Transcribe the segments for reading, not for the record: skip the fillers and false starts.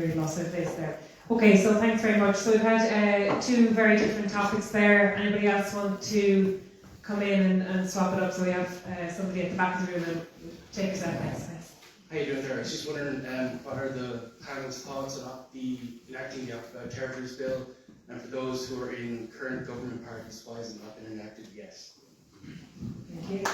hearing loss of this there. Okay, so thanks very much. So we've had two very different topics there. Anybody else want to come in and swap it up? So we have somebody at the back of the room and take us out next. How you doing there? I was just wondering what are the panel's thoughts on enacting the Occupied Territories Bill, and for those who are in current government parties, why has it not been enacted yet? Thank you.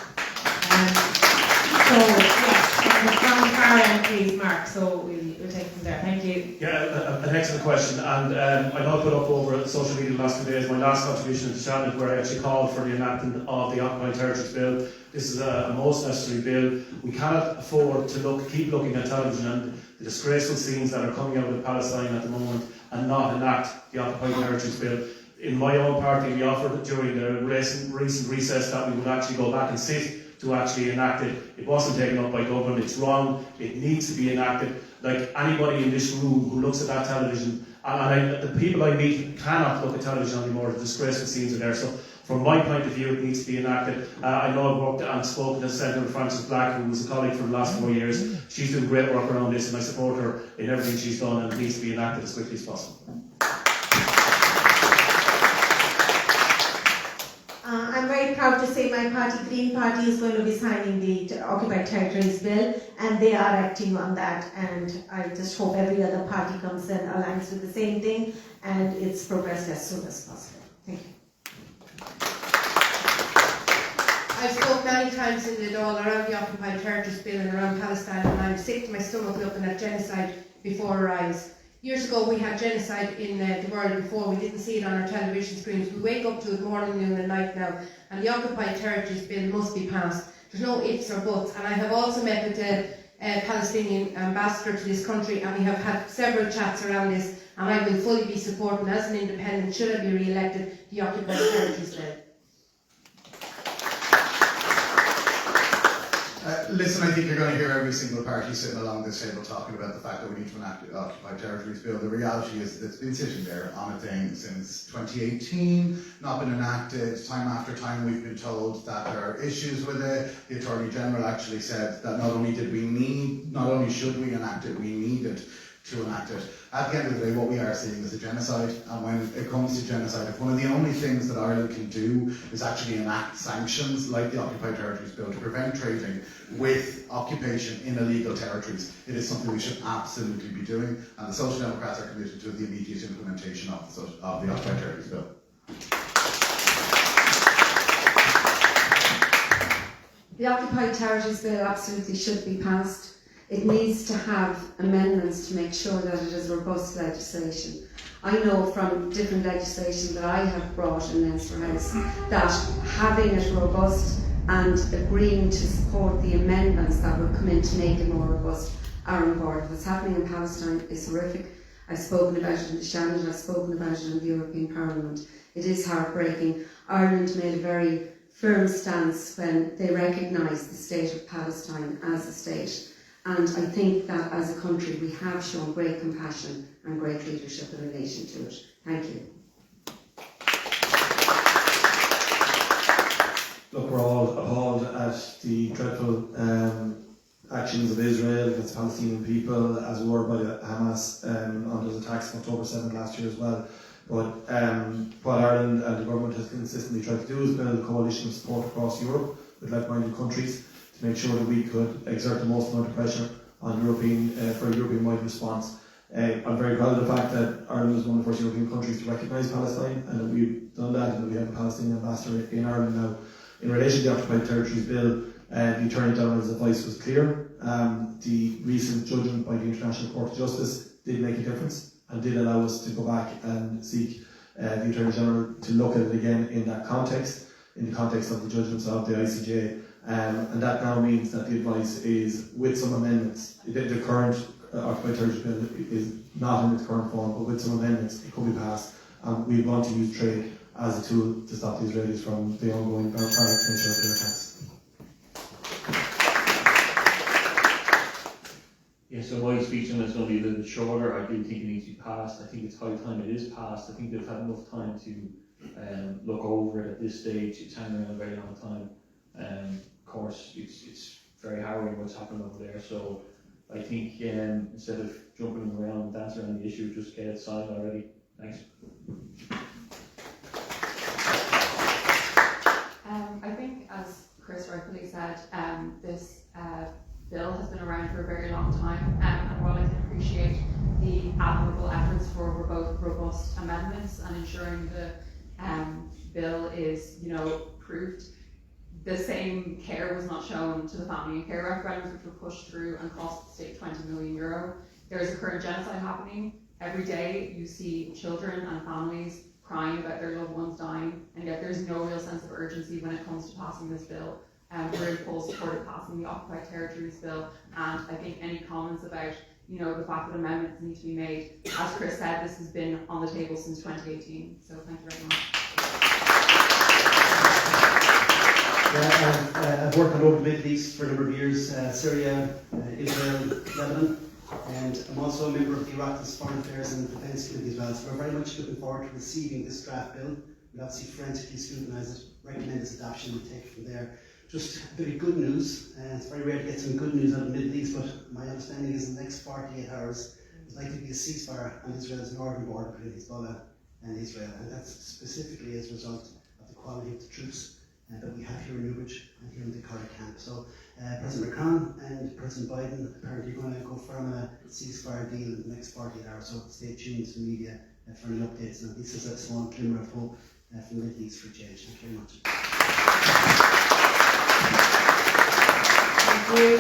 So, yes, from the far end, please, Mark. So we'll take from there. Thank you. Yeah, an excellent question. And I know I put up over social media the last 2 days my last contribution to Shónagh, where I actually called for the enactment of the Occupied Territories Bill. This is a most necessary bill. We cannot afford to keep looking at television and the disgraceful scenes that are coming out of Palestine at the moment and not enact the Occupied Territories Bill. In my own party, we offered during the recent recess that we would actually go back and sit to actually enact it. It wasn't taken up by government. It's wrong. It needs to be enacted. Like anybody in this room who looks at that television, and the people I meet cannot look at television anymore. The disgraceful scenes are there. So from my point of view, it needs to be enacted. I know I've worked and spoken to Senator Frances Black, who was a colleague for the last 4 years. She's doing great work around this, and I support her in everything she's done, and it needs to be enacted as quickly as possible. I'm very proud to say my party, Green Party, is going to be signing the Occupied Territories Bill, and they are acting on that, and I just hope every other party comes and aligns with the same thing, and it's progressed as soon as possible. Thank you. I've spoke many times in the Dáil around the Occupied Territories Bill and around Palestine, and I'm sick to my stomach looking at genocide before our eyes. Years ago we had genocide in the world before. We didn't see it on our television screens. We wake up to it morning, noon and night now, and the Occupied Territories Bill must be passed. There's no ifs or buts, and I have also met with the Palestinian ambassador to this country, and we have had several chats around this, and I will fully be supporting, as an independent, should I be re-elected, the Occupied Territories Bill. Listen, I think you're going to hear every single party sitting along this table talking about the fact that we need to enact the Occupied Territories Bill. The reality is that it's been sitting there on a thing since 2018, not been enacted. Time after time we've been told that there are issues with it. The Attorney General actually said that not only should we enact it, we needed to enact it. At the end of the day, what we are seeing is a genocide, and when it comes to genocide, if one of the only things that Ireland can do is actually enact sanctions like the Occupied Territories Bill to prevent trading with occupation in illegal territories, it is something we should absolutely be doing, and the Social Democrats are committed to the immediate implementation of the Occupied Territories Bill. The Occupied Territories Bill absolutely should be passed. It needs to have amendments to make sure that it is robust legislation. I know from different legislation that I have brought in Leinster House that having it robust and agreeing to support the amendments that will come in to make it more robust are important. What's happening in Palestine is horrific. I've spoken about it in the Shónagh, I've spoken about it in the European Parliament. It is heartbreaking. Ireland made a very firm stance when they recognised the state of Palestine as a state. And I think that as a country we have shown great compassion and great leadership in relation to it. Thank you. Look, we're all appalled at the dreadful actions of Israel against the Palestinian people, as were by the Hamas on those attacks on October 7th last year as well. But what Ireland and the government has consistently tried to do is build a coalition of support across Europe with like-minded countries to make sure that we could exert the most amount of pressure on for a European-wide response. I'm very proud of the fact that Ireland was one of the first European countries to recognise Palestine, and that we've done that, and that we have a Palestinian ambassador in Ireland now. In relation to the Occupied Territories Bill, the Attorney General's advice was clear. The recent judgment by the International Court of Justice did make a difference and did allow us to go back and seek the Attorney General to look at it again in that context, in the context of the judgments of the ICJ. And that now means that the advice is, with some amendments, the current Occupied Territories Bill is not in its current form, but with some amendments it could be passed. We want to use trade as a tool to stop the Israelis from the ongoing barbaric nature of their attacks. Yeah, so my speech on it's going to be a little bit shorter. I do think it needs to be passed. I think it's high time it is passed. I think they've had enough time to look over it at this stage. It's hanging around a very long time. Of course, it's very harrowing what's happened over there. So I think instead of jumping around and dancing around the issue, just get it signed already. Thanks. I think, as Chris rightfully said, this bill has been around for a very long time, and while I can appreciate the admirable efforts for both robust amendments and ensuring the bill is, proved, the same care was not shown to the family and care referendums, which were pushed through and cost the state €20 million. There is a current genocide happening. Every day you see children and families crying about their loved ones dying, and yet there's no real sense of urgency when it comes to passing this bill. We're in full support of passing the Occupied Territories Bill, and I think any comments about the fact that amendments need to be made, as Chris said, this has been on the table since 2018, so thank you very much. Yeah, I've worked all over the Middle East for a number of years, Syria, Israel, Lebanon, and I'm also a member of the Iraq's Foreign Affairs and Defence Committee as well, so we're very much looking forward to receiving this draft bill. We'll obviously forensically scrutinise it, recommend its adoption, and take it from there. Just a bit of good news. It's very rare to get some good news out of the Middle East, but my understanding is in the next 48 hours there's likely to be a ceasefire on Israel's northern border between Hezbollah and Israel, and that's specifically as a result of the quality of the troops that we have here in Newbridge and here in the Carton camp. So President Macron and President Biden apparently are going to confirm a ceasefire deal in the next 48 hours, so stay tuned to the media for any updates. And this is a small glimmer of hope from the Middle East for change. Thank you very much. Thank you.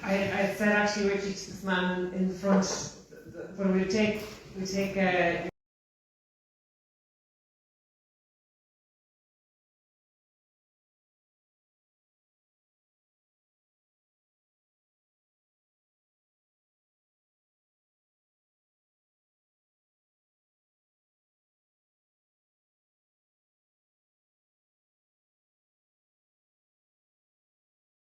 I said actually, Richie, to this man in the front, when we take